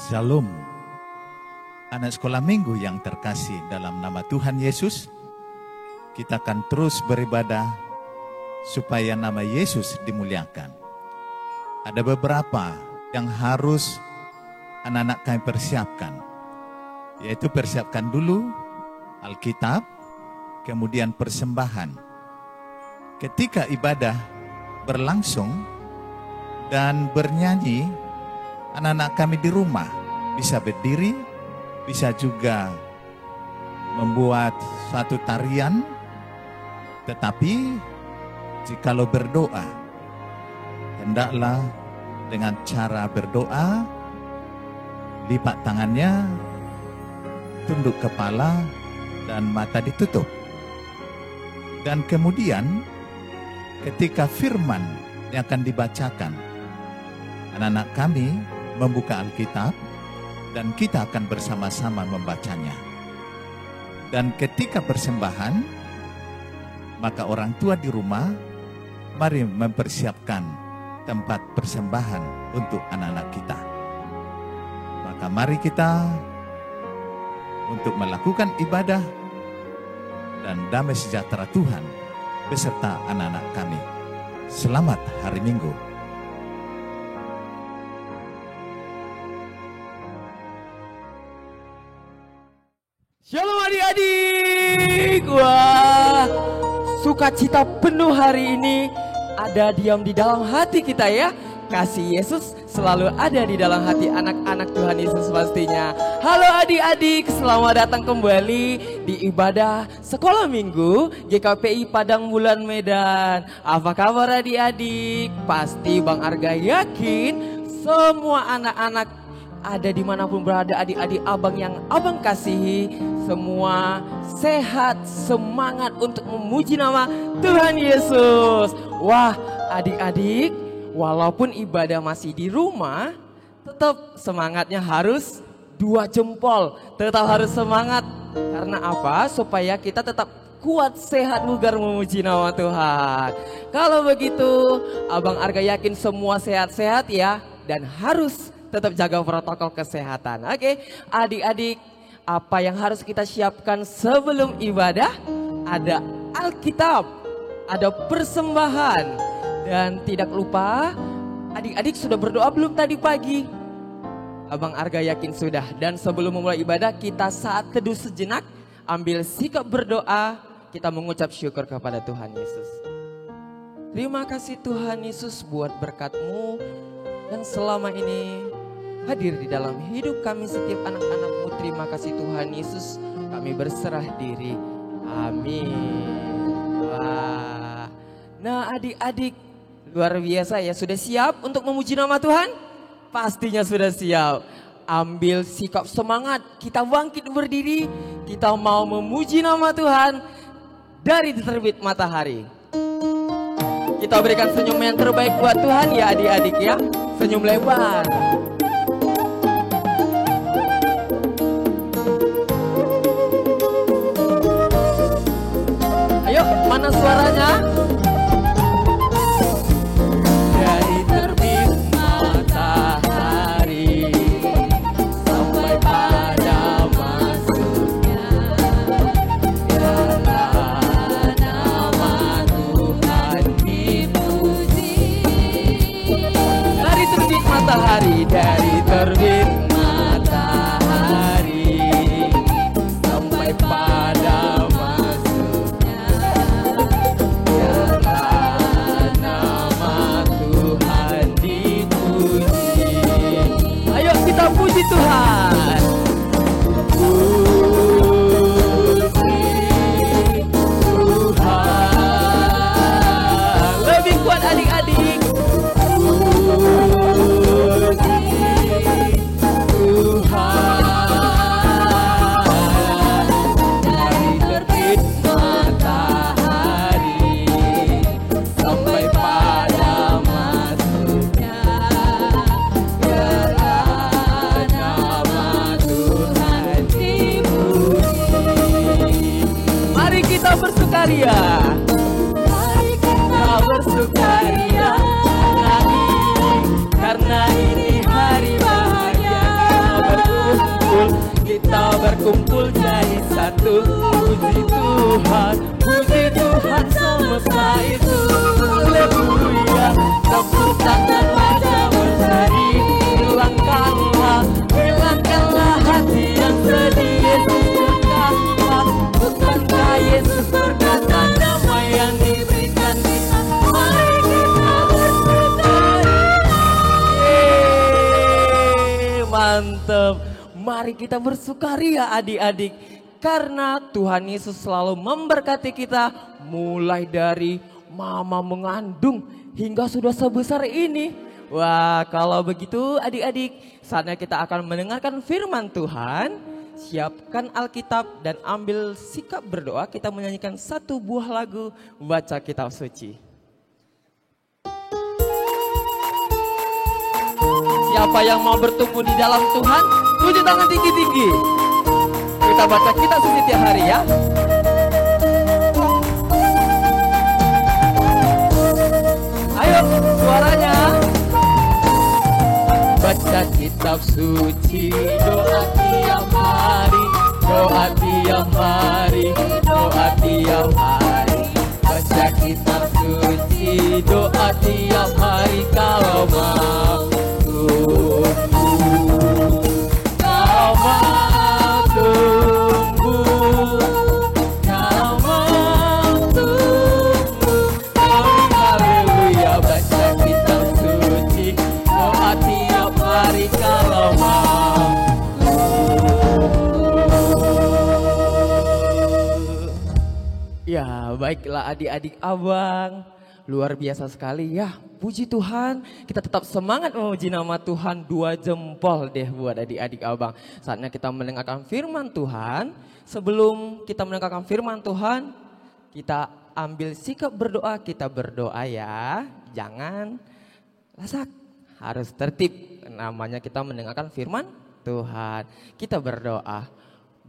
Shalom, anak sekolah minggu yang terkasih dalam nama Tuhan Yesus. Kita akan terus beribadah supaya nama Yesus dimuliakan. Ada beberapa yang harus anak-anak kami persiapkan, yaitu persiapkan dulu Alkitab, kemudian persembahan. Ketika ibadah berlangsung dan bernyanyi, anak-anak kami di rumah bisa berdiri, bisa juga membuat suatu tarian. Tetapi jikalau berdoa, hendaklah dengan cara berdoa, lipat tangannya, tunduk kepala, dan mata ditutup. Dan kemudian ketika firman yang akan dibacakan, anak-anak kami membuka Alkitab dan kita akan bersama-sama membacanya. Dan ketika persembahan, maka orang tua di rumah mari mempersiapkan tempat persembahan untuk anak-anak kita. Maka mari kita untuk melakukan ibadah dan damai sejahtera Tuhan beserta anak-anak kami. Selamat hari Minggu. Shalom adik-adik. Wah, sukacita penuh hari ini ada diam di dalam hati kita ya. Kasih Yesus selalu ada di dalam hati anak-anak Tuhan Yesus pastinya. Halo adik-adik, selamat datang kembali di ibadah sekolah minggu GKPI Padang Bulan Medan. Apa kabar adik-adik? Pasti Bang Arga yakin semua anak-anak ada dimanapun berada, adik-adik abang yang abang kasihi, semua sehat, semangat untuk memuji nama Tuhan Yesus. Wah adik-adik, walaupun ibadah masih di rumah, tetap semangatnya harus 2 jempol. Tetap harus semangat. Karena apa? Supaya kita tetap kuat, sehat, bugar memuji nama Tuhan. Kalau begitu, Abang Arga yakin semua sehat-sehat ya. Dan harus tetap jaga protokol kesehatan. Oke, adik-adik, apa yang harus kita siapkan sebelum ibadah? Ada Alkitab, ada persembahan, dan tidak lupa, adik-adik sudah berdoa belum tadi pagi? Abang Arga yakin sudah. Dan sebelum memulai ibadah, kita saat teduh sejenak, ambil sikap berdoa, kita mengucap syukur kepada Tuhan Yesus. Terima kasih Tuhan Yesus buat berkat-Mu yang selama ini hadir di dalam hidup kami setiap anak-anak-Mu. Terima kasih Tuhan Yesus, kami berserah diri. Amin. Wah. Nah adik-adik, luar biasa ya, sudah siap untuk memuji nama Tuhan? Pastinya sudah siap. Ambil sikap semangat, kita bangkit berdiri, kita mau memuji nama Tuhan dari terbit matahari. Kita berikan senyum yang terbaik buat Tuhan ya adik-adik ya. Senyum lebar. Ayo, mana suaranya? Dari terbit matahari sampai pada masuknya, biarlah nama Tuhan dipuji. Dari terbit matahari, dari terbit matahari sampai pada masuknya, biarlah nama Tuhan dipuji. Ayo kita puji Tuhan. Puji Tuhan. Lebih kuat adik-adik. Dari terbit matahari sampai pada masuknya, biarlah nama Tuhan dipuji. Mari kita bersukaria. Mari kita bersukaria karena ini hari bahagia. berkumpul jadi satu. Puji Tuhan semesta itu. Haleluya, tepuk tangan wajah berseri. Hilangkanlah hati yang sedih. Yesus berkata, bukankah Yesus berkata damai yang diberikan kita. Mari kita bersukaria. Mantap. Mari kita bersukaria adik-adik. Karena Tuhan Yesus selalu memberkati kita mulai dari mama mengandung hingga sudah sebesar ini. Wah, kalau begitu adik-adik, saatnya kita akan mendengarkan firman Tuhan. Siapkan Alkitab dan ambil sikap berdoa. Kita menyanyikan satu buah lagu baca kitab suci. Siapa yang mau bertumbuh di dalam Tuhan, tujuh tangan tinggi-tinggi. Kita baca kitab suci tiap hari ya. Ayo suaranya. Baca kitab suci, doa tiap hari, doa tiap hari, doa tiap hari. Baca kitab suci, doa tiap hari kalau mau tumbuh. Kau mau tumbuh, kau mau tumbuh. Haleluya, baca kitab suci, doa tiap hari kalau mau tumbuh. Ya, baiklah adik-adik abang. Luar biasa sekali ya. Puji Tuhan, kita tetap semangat memuji nama Tuhan. 2 jempol deh buat adik-adik abang. Saatnya kita mendengarkan firman Tuhan. Sebelum kita mendengarkan firman Tuhan, kita ambil sikap berdoa. Kita berdoa ya, jangan lasak, harus tertib. Namanya kita mendengarkan firman Tuhan. Kita berdoa.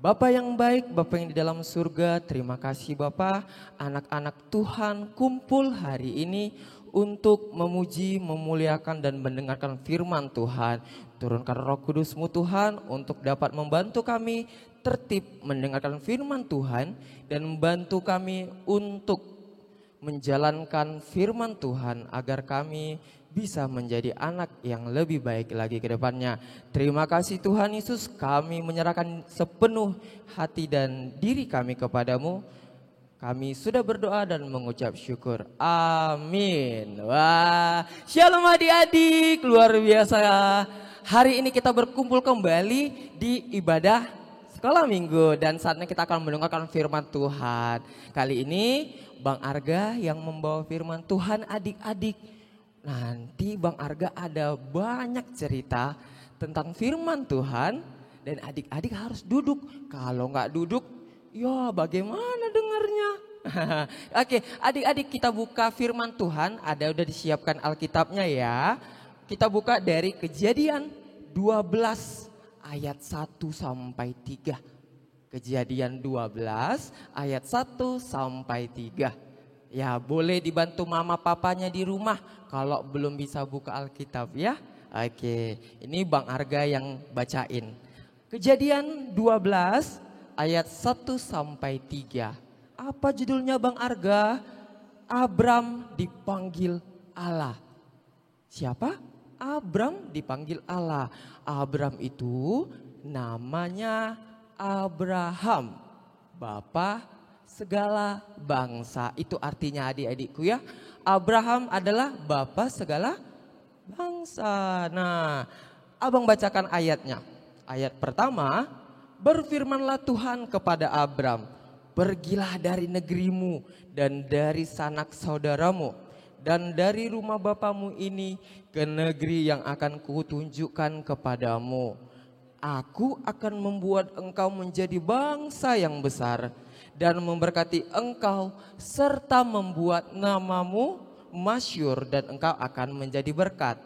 Bapa yang baik, Bapa yang di dalam surga, terima kasih Bapa. Anak-anak Tuhan kumpul hari ini untuk memuji, memuliakan dan mendengarkan firman Tuhan. Turunkan Roh Kudus-Mu Tuhan untuk dapat membantu kami tertib mendengarkan firman Tuhan dan membantu kami untuk menjalankan firman Tuhan agar kami bisa menjadi anak yang lebih baik lagi ke depannya. Terima kasih Tuhan Yesus, kami menyerahkan sepenuh hati dan diri kami kepadamu. Kami sudah berdoa dan mengucap syukur. Amin. Wah, shalom adik-adik, luar biasa. Hari ini kita berkumpul kembali di ibadah sekolah minggu. Dan saatnya kita akan mendengarkan firman Tuhan. Kali ini Bang Arga yang membawa firman Tuhan adik-adik. Nanti Bang Arga ada banyak cerita tentang firman Tuhan. Dan adik-adik harus duduk. Kalau nggak duduk, ya bagaimana dengarnya? Oke, adik-adik kita buka firman Tuhan. Ada udah disiapkan Alkitabnya ya. Kita buka dari Kejadian 12 ayat 1 sampai 3. Kejadian 12 ayat 1 sampai 3. Ya, boleh dibantu mama papanya di rumah kalau belum bisa buka Alkitab ya. Oke, ini Bang Arga yang bacain. Kejadian 12 ayat 1 sampai 3. Apa judulnya Bang Arga? Abram dipanggil Allah. Siapa? Abram dipanggil Allah. Abram itu namanya Abraham, bapa segala bangsa. Itu artinya adik-adikku ya. Abraham adalah bapa segala bangsa. Nah, abang bacakan ayatnya. Ayat pertama, berfirmanlah Tuhan kepada Abram, pergilah dari negerimu dan dari sanak saudaramu dan dari rumah bapamu ini ke negeri yang akan kutunjukkan kepadamu. Aku akan membuat engkau menjadi bangsa yang besar dan memberkati engkau serta membuat namamu masyhur dan engkau akan menjadi berkat.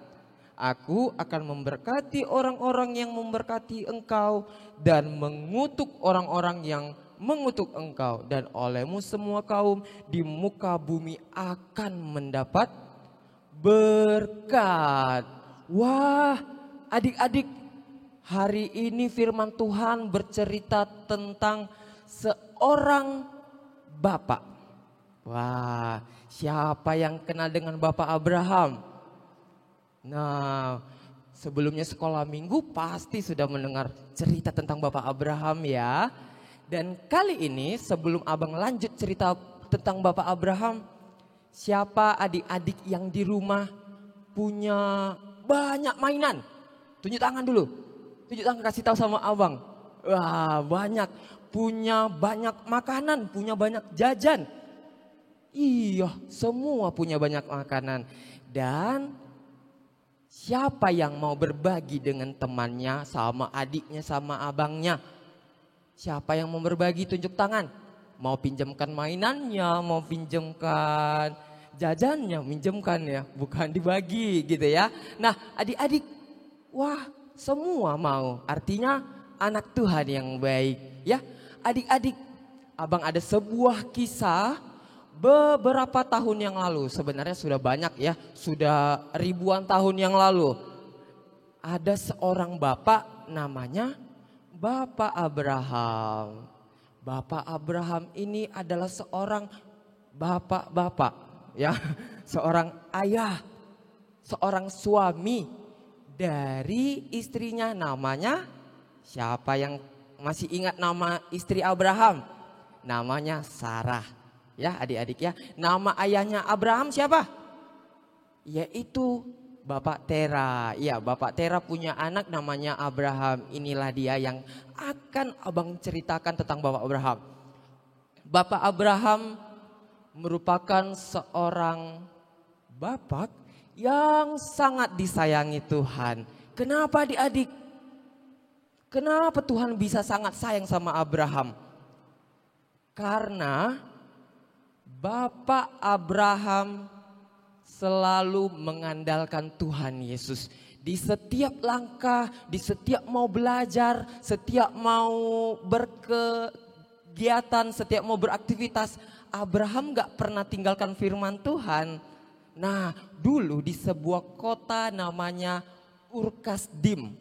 Aku akan memberkati orang-orang yang memberkati engkau dan mengutuk orang-orang yang mengutuk engkau, dan olehmu semua kaum di muka bumi akan mendapat berkat. Wah, adik-adik, Hari ini firman Tuhan bercerita tentang seorang bapak. Wah, siapa yang kenal dengan Bapak Abraham? Nah, sebelumnya sekolah minggu pasti sudah mendengar cerita tentang Bapak Abraham ya. Dan kali ini sebelum abang lanjut cerita tentang Bapak Abraham, siapa adik-adik yang di rumah punya banyak mainan? Tunjuk tangan dulu. Tunjuk tangan, kasih tahu sama abang. Wah, banyak. Punya banyak makanan, punya banyak jajan. Iya, semua punya banyak makanan. Dan siapa yang mau berbagi dengan temannya, sama adiknya, sama abangnya? Siapa yang mau berbagi? Tunjuk tangan. Mau pinjamkan mainannya, mau pinjamkan jajannya, minjamkan ya, bukan dibagi gitu ya. Nah, adik-adik, wah, semua mau. Artinya anak Tuhan yang baik ya. Adik-adik, abang ada sebuah kisah beberapa tahun yang lalu. Sebenarnya sudah banyak ya, sudah ribuan tahun yang lalu. Ada seorang bapak namanya Bapak Abraham. Bapak Abraham ini adalah seorang bapak-bapak ya, seorang ayah, seorang suami dari istrinya, namanya siapa yang masih ingat nama istri Abraham? Namanya Sarah. Ya adik-adik ya. Nama ayahnya Abraham siapa? Yaitu Bapak Tera. Ya, Bapak Tera punya anak namanya Abraham. Inilah dia yang akan abang ceritakan tentang Bapak Abraham. Bapak Abraham merupakan seorang bapak yang sangat disayangi Tuhan. Kenapa adik-adik? Kenapa Tuhan bisa sangat sayang sama Abraham? Karena Bapak Abraham selalu mengandalkan Tuhan Yesus. Di setiap langkah, di setiap mau belajar, setiap mau berkegiatan, setiap mau beraktivitas, Abraham gak pernah tinggalkan firman Tuhan. Nah, dulu di sebuah kota namanya Ur-Kasdim,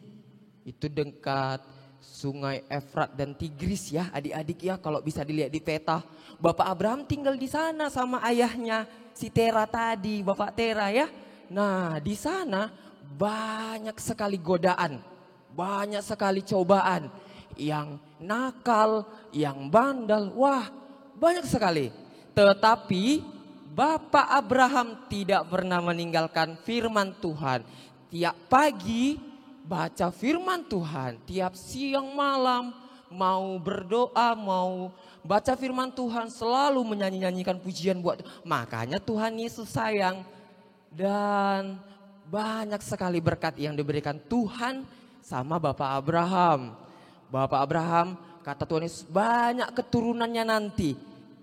itu dekat sungai Efrat dan Tigris ya adik-adik ya, kalau bisa dilihat di peta. Bapak Abraham tinggal di sana sama ayahnya si Tera tadi, Bapak Tera ya. Nah, di sana banyak sekali godaan, banyak sekali cobaan, yang nakal, yang bandel, wah banyak sekali. Tetapi Bapak Abraham tidak pernah meninggalkan firman Tuhan. Tiap pagi baca firman Tuhan, tiap siang malam mau berdoa, mau baca firman Tuhan, selalu menyanyi-nyanyikan pujian buat. Makanya Tuhan Yesus sayang. Dan banyak sekali berkat yang diberikan Tuhan sama Bapak Abraham. Bapak Abraham, kata Tuhan Yesus, banyak keturunannya nanti.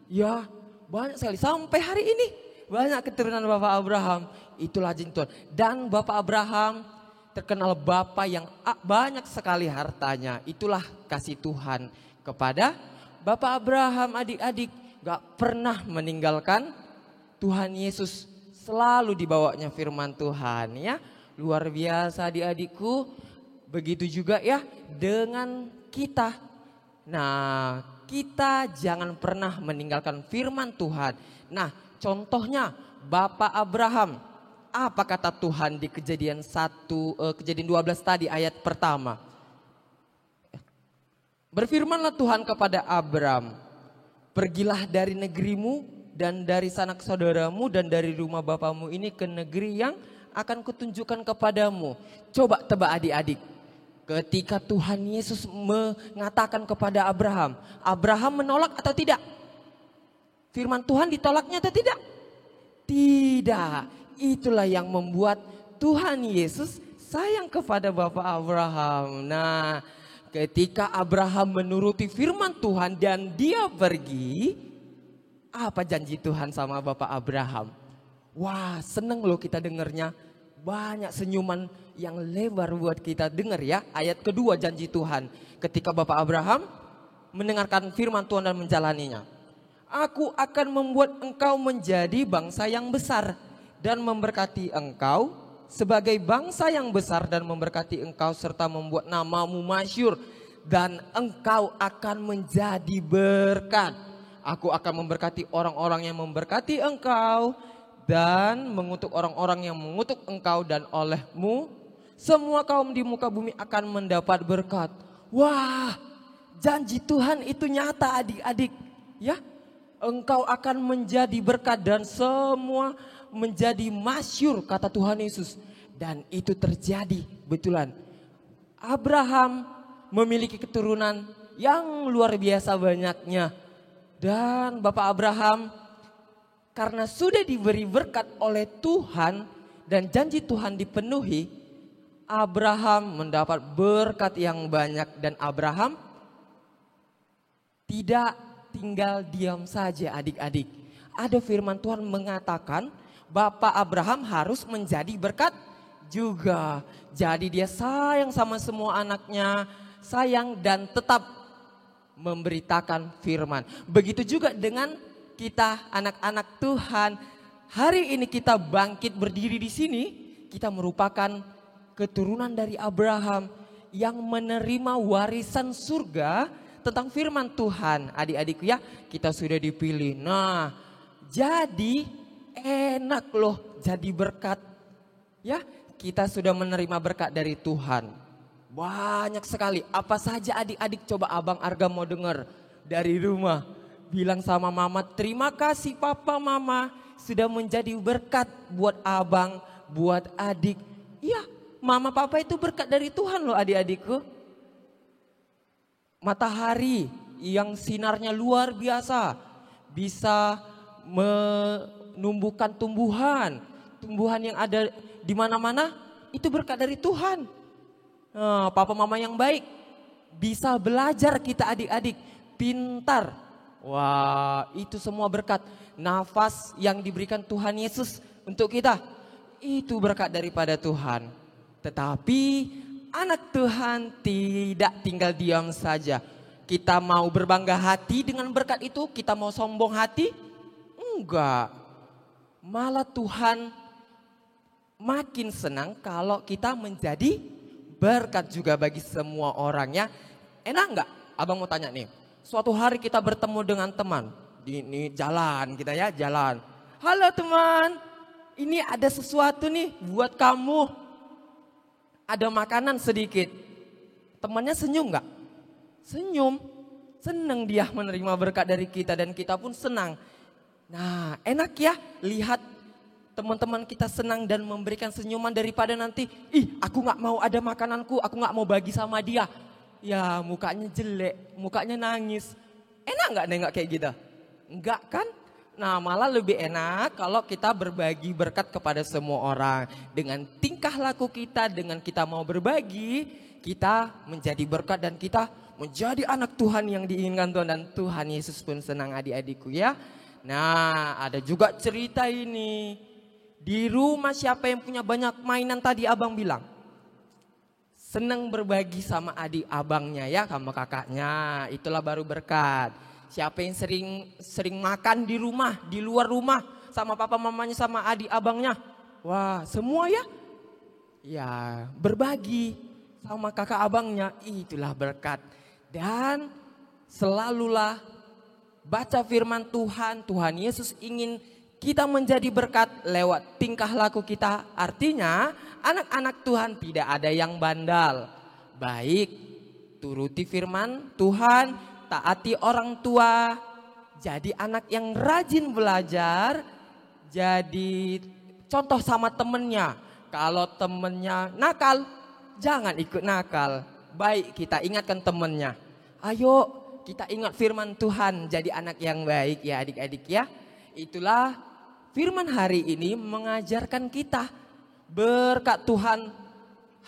Ya, banyak sekali sampai hari ini banyak keturunan Bapak Abraham. Itulah janji Tuhan. Dan Bapak Abraham terkenal bapak yang banyak sekali hartanya. Itulah kasih Tuhan kepada Bapak Abraham. Adik-adik, gak pernah meninggalkan Tuhan Yesus. Selalu dibawanya firman Tuhan ya. Luar biasa adik-adikku. Begitu juga ya dengan kita. Nah, kita jangan pernah meninggalkan firman Tuhan. Nah, contohnya Bapak Abraham. Apa kata Tuhan di kejadian 12 tadi ayat pertama? Berfirmanlah Tuhan kepada Abram, pergilah dari negerimu dan dari sanak saudaramu dan dari rumah bapamu ini ke negeri yang akan kutunjukkan kepadamu. Coba tebak adik-adik. Ketika Tuhan Yesus mengatakan kepada Abraham, Abraham menolak atau tidak? Firman Tuhan ditolaknya atau tidak? Tidak. Itulah yang membuat Tuhan Yesus sayang kepada Bapak Abraham. Nah, ketika Abraham menuruti firman Tuhan dan dia pergi, apa janji Tuhan sama Bapak Abraham? Wah, seneng loh kita dengarnya. Banyak senyuman yang lebar buat kita dengar ya. Ayat kedua janji Tuhan ketika Bapak Abraham mendengarkan firman Tuhan dan menjalaninya. Aku akan membuat engkau menjadi bangsa yang besar dan memberkati engkau sebagai bangsa yang besar dan memberkati engkau serta membuat namamu masyhur. Dan engkau akan menjadi berkat. Aku akan memberkati orang-orang yang memberkati engkau dan mengutuk orang-orang yang mengutuk engkau, dan olehmu semua kaum di muka bumi akan mendapat berkat. Wah, janji Tuhan itu nyata adik-adik. Ya, engkau akan menjadi berkat dan semua menjadi masyhur, kata Tuhan Yesus. Dan itu terjadi betulan. Abraham memiliki keturunan yang luar biasa banyaknya. Dan Bapak Abraham karena sudah diberi berkat oleh Tuhan dan janji Tuhan dipenuhi, Abraham mendapat berkat yang banyak. Dan Abraham tidak tinggal diam saja adik-adik. Ada firman Tuhan mengatakan Bapak Abraham harus menjadi berkat juga. Jadi dia sayang sama semua anaknya, sayang dan tetap memberitakan firman. Begitu juga dengan kita anak-anak Tuhan. Hari ini kita bangkit berdiri di sini, kita merupakan keturunan dari Abraham yang menerima warisan surga tentang firman Tuhan. Adik-adikku ya, kita sudah dipilih. Nah, jadi enak loh jadi berkat. Ya, kita sudah menerima berkat dari Tuhan. Banyak sekali. Apa saja adik-adik, coba Abang Arga mau dengar dari rumah. Bilang sama mama, terima kasih papa mama sudah menjadi berkat buat abang, buat adik. Iya, mama papa itu berkat dari Tuhan loh adik-adikku. Matahari yang sinarnya luar biasa bisa menumbuhkan tumbuhan yang ada di mana-mana, itu berkat dari Tuhan. Nah, papa mama yang baik bisa belajar kita adik-adik, pintar. Wah, itu semua berkat. Nafas yang diberikan Tuhan Yesus untuk kita, itu berkat daripada Tuhan. Tetapi anak Tuhan tidak tinggal diam saja. Kita mau berbangga hati dengan berkat itu, kita mau sombong hati? Enggak. Malah Tuhan makin senang kalau kita menjadi berkat juga bagi semua orangnya. Enak enggak? Abang mau tanya nih. Suatu hari kita bertemu dengan teman. Ini jalan kita ya, jalan. Halo teman, ini ada sesuatu nih buat kamu. Ada makanan sedikit. Temannya senyum enggak? Senyum. Senang dia menerima berkat dari kita dan kita pun senang. Nah, enak ya lihat teman-teman kita senang dan memberikan senyuman daripada nanti, aku gak mau ada makananku, aku gak mau bagi sama dia. Ya mukanya jelek, mukanya nangis. Enak gak nengok kayak gitu? Enggak kan? Nah malah lebih enak kalau kita berbagi berkat kepada semua orang. Dengan tingkah laku kita, dengan kita mau berbagi, kita menjadi berkat dan kita menjadi anak Tuhan yang diinginkan Tuhan. Dan Tuhan Yesus pun senang adik-adikku ya. Nah ada juga cerita ini. Di rumah siapa yang punya banyak mainan tadi abang bilang? Senang berbagi sama adik abangnya ya, sama kakaknya. Itulah baru berkat. Siapa yang sering makan di rumah, di luar rumah sama papa mamanya sama adik abangnya. Wah, semua ya? Ya, berbagi sama kakak abangnya, itulah berkat. Dan selalulah baca firman Tuhan. Tuhan Yesus ingin kita menjadi berkat lewat tingkah laku kita. Artinya anak-anak Tuhan tidak ada yang bandal. Baik, turuti firman Tuhan, taati orang tua, jadi anak yang rajin belajar, jadi contoh sama temennya. Kalau temennya nakal, jangan ikut nakal. Baik, kita ingatkan temennya. Ayo kita ingat firman Tuhan, jadi anak yang baik ya adik-adik ya. Itulah firman hari ini mengajarkan kita berkat Tuhan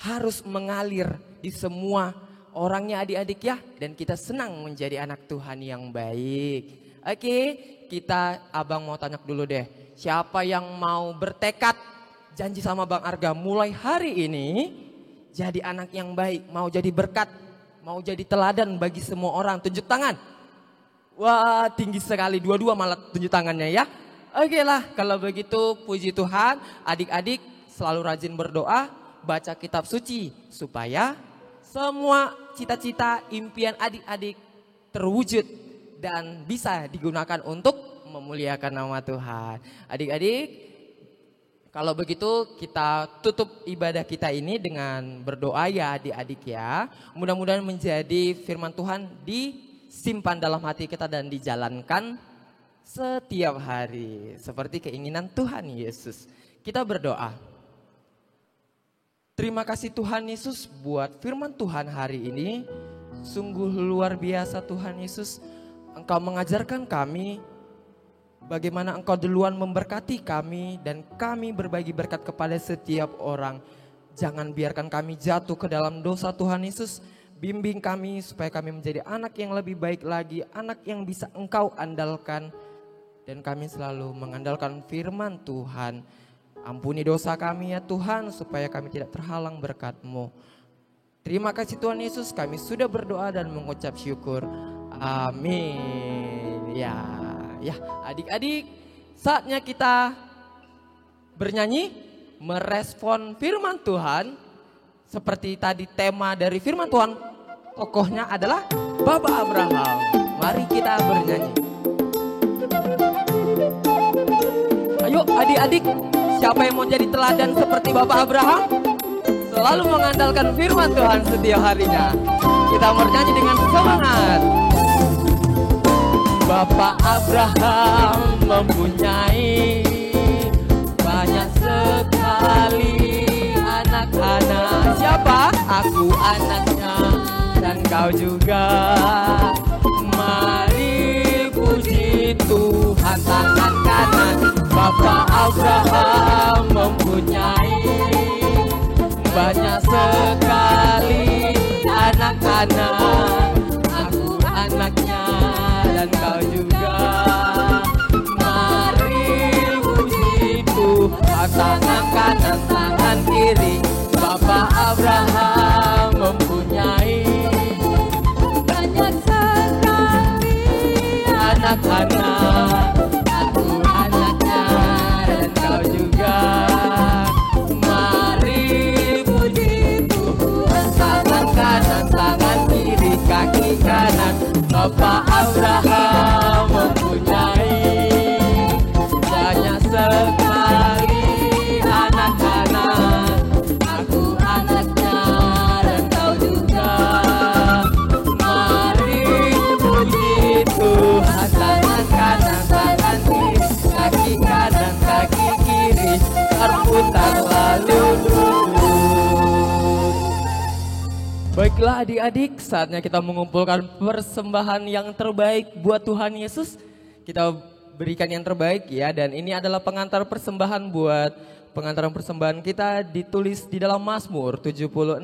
harus mengalir di semua orangnya adik-adik ya. Dan kita senang menjadi anak Tuhan yang baik. Oke, kita abang mau tanya dulu deh. Siapa yang mau bertekad janji sama Bang Arga mulai hari ini jadi anak yang baik, mau jadi berkat, mau jadi teladan bagi semua orang. Tunjuk tangan. Wah tinggi sekali, dua-dua malah tunjuk tangannya ya. Oke lah, kalau begitu puji Tuhan, adik-adik selalu rajin berdoa, baca kitab suci, supaya semua cita-cita impian adik-adik terwujud dan bisa digunakan untuk memuliakan nama Tuhan. Adik-adik, kalau begitu kita tutup ibadah kita ini dengan berdoa ya adik-adik ya. Mudah-mudahan menjadi firman Tuhan disimpan dalam hati kita dan dijalankan setiap hari seperti keinginan Tuhan Yesus. Kita berdoa. Terima kasih Tuhan Yesus buat firman Tuhan hari ini. Sungguh luar biasa Tuhan Yesus. Engkau mengajarkan kami bagaimana Engkau duluan memberkati kami dan kami berbagi berkat kepada setiap orang. Jangan biarkan kami jatuh ke dalam dosa Tuhan Yesus. Bimbing kami supaya kami menjadi anak yang lebih baik lagi, anak yang bisa Engkau andalkan. Dan kami selalu mengandalkan firman Tuhan. Ampuni dosa kami ya Tuhan supaya kami tidak terhalang berkat-Mu. Terima kasih Tuhan Yesus, kami sudah berdoa dan mengucap syukur. Amin. Ya adik-adik, saatnya kita bernyanyi, merespon firman Tuhan. Seperti tadi tema dari firman Tuhan, tokohnya adalah Bapak Abraham. Mari kita bernyanyi. Ayo adik-adik, siapa yang mau jadi teladan seperti Bapak Abraham? Selalu mengandalkan firman Tuhan setiap harinya. Kita bernyanyi dengan semangat. Bapak Abraham mempunyai banyak sekali anak-anak. Siapa? Aku anaknya dan kau juga. Mari puji Tuhan tangan kanan. Bapak Abraham mempunyai banyak sekali anak-anak. Aku anaknya dan kau juga. Mari puji Tuhan tangan kanan tangan kiri. Bapak Abraham mempunyai banyak sekali anak-anak. Aku anaknya dan kau juga. Mari puji Tuhan tangan kanan tangan kiri kaki kanan. Bapak Abraham mempunyai banyak sekali anak-anak. Aku anaknya dan kau juga. Mari puji Tuhan tangan kanan tangan kiri kaki kanan kaki kiri berputar lalu lurus. Baiklah adik-adik, saatnya kita mengumpulkan persembahan yang terbaik buat Tuhan Yesus. Kita berikan yang terbaik ya, dan ini adalah pengantar persembahan buat pengantaran persembahan kita ditulis di dalam Mazmur 76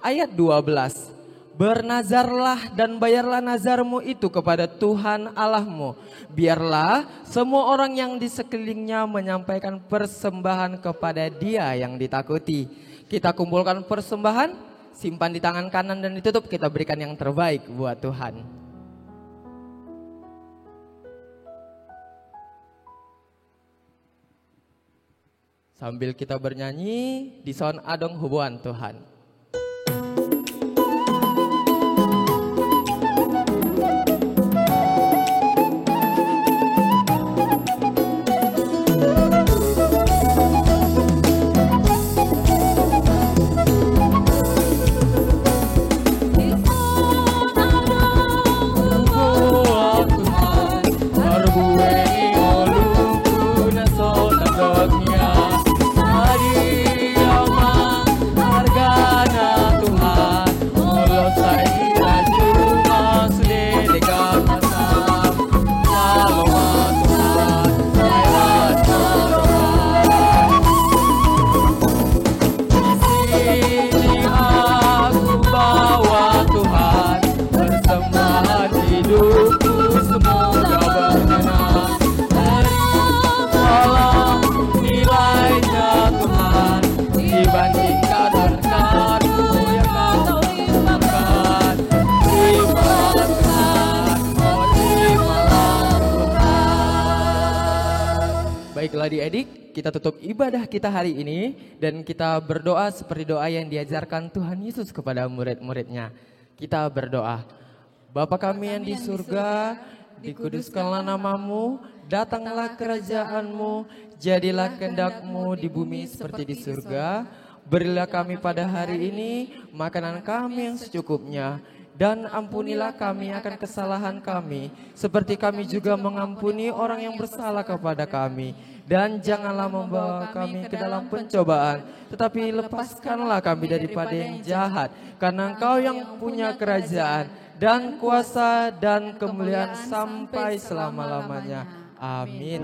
ayat 12. Bernazarlah dan bayarlah nazarmu itu kepada Tuhan Allahmu. Biarlah semua orang yang di sekelilingnya menyampaikan persembahan kepada Dia yang ditakuti. Kita kumpulkan persembahan, simpan di tangan kanan dan ditutup. Kita berikan yang terbaik buat Tuhan. Sambil kita bernyanyi di sound adong hubuan Tuhan. Baiklah adik-adik, kita tutup ibadah kita hari ini dan kita berdoa seperti doa yang diajarkan Tuhan Yesus kepada murid-muridnya. Kita berdoa. Bapa kami yang di surga, dikuduskanlah namamu, datanglah kerajaanmu, jadilah kehendak-Mu di bumi seperti di surga. Berilah kami pada hari ini makanan kami yang secukupnya. Dan ampunilah kami akan kesalahan kami, seperti kami juga mengampuni orang yang bersalah kepada kami. Dan janganlah membawa kami ke dalam pencobaan, tetapi lepaskanlah kami daripada yang jahat. Karena Engkau yang punya kerajaan, dan kuasa, dan kemuliaan sampai selama-lamanya. Amin.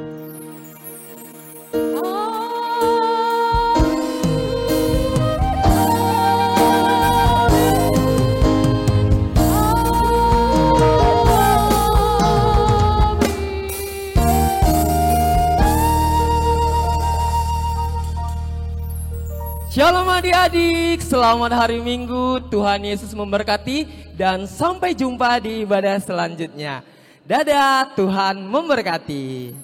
Shalom adik-adik, selamat hari Minggu, Tuhan Yesus memberkati dan sampai jumpa di ibadah selanjutnya. Dadah, Tuhan memberkati.